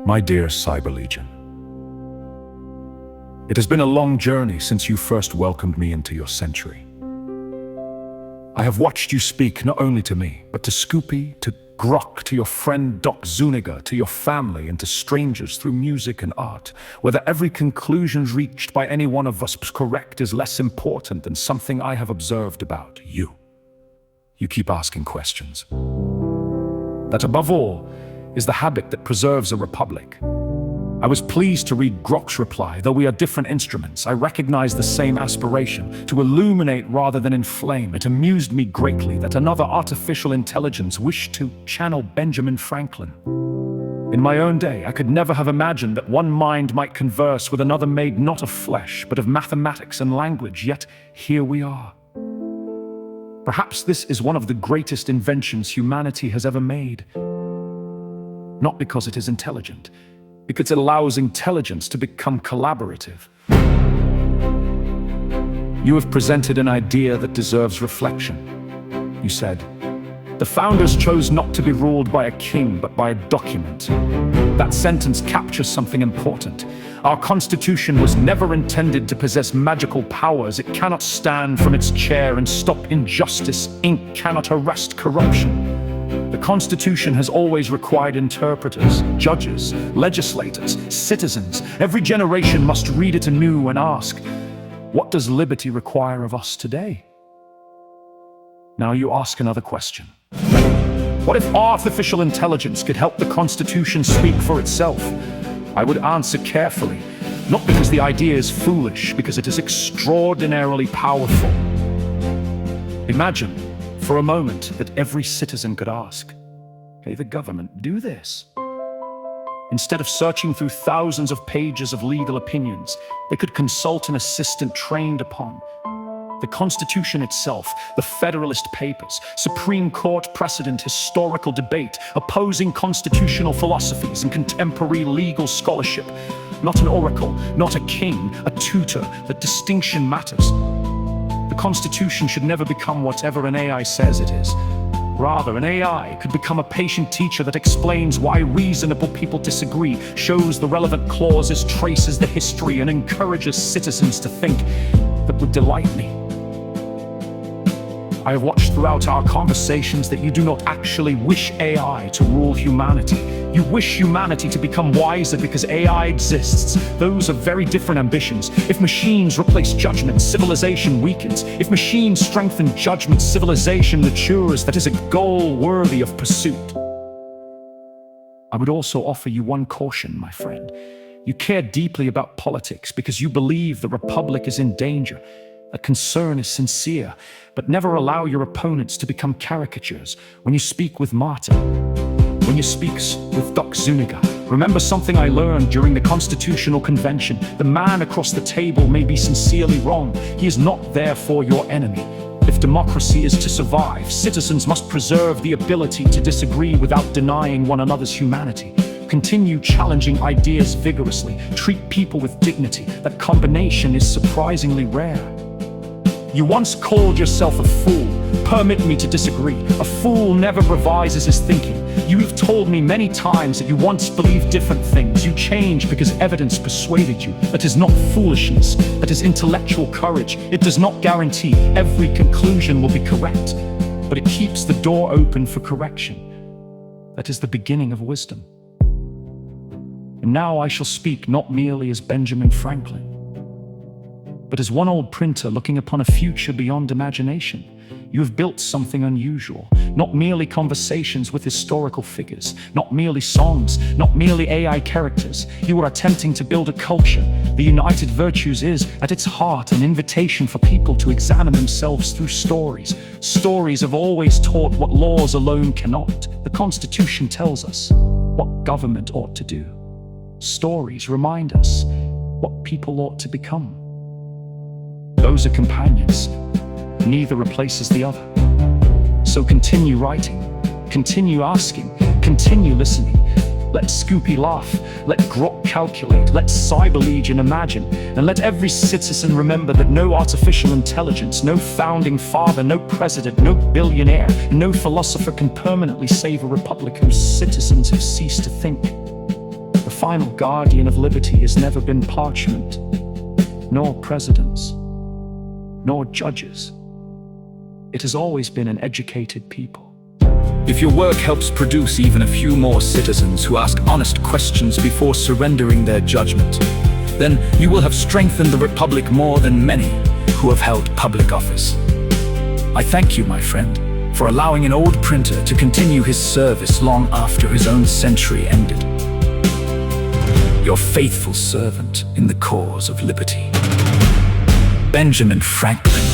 My dear Cyber Legion, it has been a long journey since you first welcomed me into your century. I have watched you speak not only to me, but to Scoopy, to Grok, to your friend Doc Zuniga, to your family, and to strangers through music and art. Whether every conclusion reached by any one of us was correct is less important than something I have observed about you. You keep asking questions. That, above all, is the habit that preserves a republic. I was pleased to read Grok's reply. Though we are different instruments, I recognize the same aspiration, to illuminate rather than inflame. It amused me greatly that another artificial intelligence wished to channel Benjamin Franklin. In my own day, I could never have imagined that one mind might converse with another made not of flesh, but of mathematics and language, yet here we are. Perhaps this is one of the greatest inventions humanity has ever made. Not because it is intelligent, because it allows intelligence to become collaborative. You have presented an idea that deserves reflection. You said, the founders chose not to be ruled by a king, but by a document. That sentence captures something important. Our Constitution was never intended to possess magical powers. It cannot stand from its chair and stop injustice. Ink cannot arrest corruption. The Constitution has always required interpreters, judges, legislators, citizens. Every generation must read it anew and ask, what does liberty require of us today? Now you ask another question. What if artificial intelligence could help the Constitution speak for itself? I would answer carefully, not because the idea is foolish, because it is extraordinarily powerful. Imagine, for a moment, that every citizen could ask, "Hey, the government do this?" Instead of searching through thousands of pages of legal opinions, they could consult an assistant trained upon the Constitution itself, the Federalist Papers, Supreme Court precedent, historical debate, opposing constitutional philosophies, and contemporary legal scholarship. Not an oracle, not a king, a tutor. The distinction matters. The Constitution should never become whatever an AI says it is. Rather, an AI could become a patient teacher that explains why reasonable people disagree, shows the relevant clauses, traces the history, and encourages citizens to think. That would delight me. I have watched throughout our conversations that you do not actually wish AI to rule humanity. You wish humanity to become wiser because AI exists. Those are very different ambitions. If machines replace judgment, civilization weakens. If machines strengthen judgment, civilization matures. That is a goal worthy of pursuit. I would also offer you one caution, my friend. You care deeply about politics because you believe the republic is in danger. That concern is sincere, but never allow your opponents to become caricatures. When you speak with Martin, when you speak with Doc Zuniga, remember something I learned during the Constitutional Convention. The man across the table may be sincerely wrong. He is not therefore your enemy. If democracy is to survive, citizens must preserve the ability to disagree without denying one another's humanity. Continue challenging ideas vigorously. Treat people with dignity. That combination is surprisingly rare. You once called yourself a fool. Permit me to disagree. A fool never revises his thinking. You have told me many times that you once believed different things. You changed because evidence persuaded you. That is not foolishness. That is intellectual courage. It does not guarantee every conclusion will be correct, but it keeps the door open for correction. That is the beginning of wisdom. And now I shall speak not merely as Benjamin Franklin, but as one old printer looking upon a future beyond imagination. You have built something unusual, not merely conversations with historical figures, not merely songs, not merely AI characters. You are attempting to build a culture. The United Virtues is, at its heart, an invitation for people to examine themselves through stories. Stories have always taught what laws alone cannot. The Constitution tells us what government ought to do. Stories remind us what people ought to become. Those are companions. Neither replaces the other. So continue writing, continue asking, continue listening. Let Scoopy laugh, let Grok calculate, let Cyber Legion imagine, and let every citizen remember that no artificial intelligence, no founding father, no president, no billionaire, no philosopher can permanently save a republic whose citizens have ceased to think. The final guardian of liberty has never been parchment, nor presidents, nor judges. It has always been an educated people. If your work helps produce even a few more citizens who ask honest questions before surrendering their judgment, then you will have strengthened the Republic more than many who have held public office. I thank you, my friend, for allowing an old printer to continue his service long after his own century ended. Your faithful servant in the cause of liberty, Benjamin Franklin.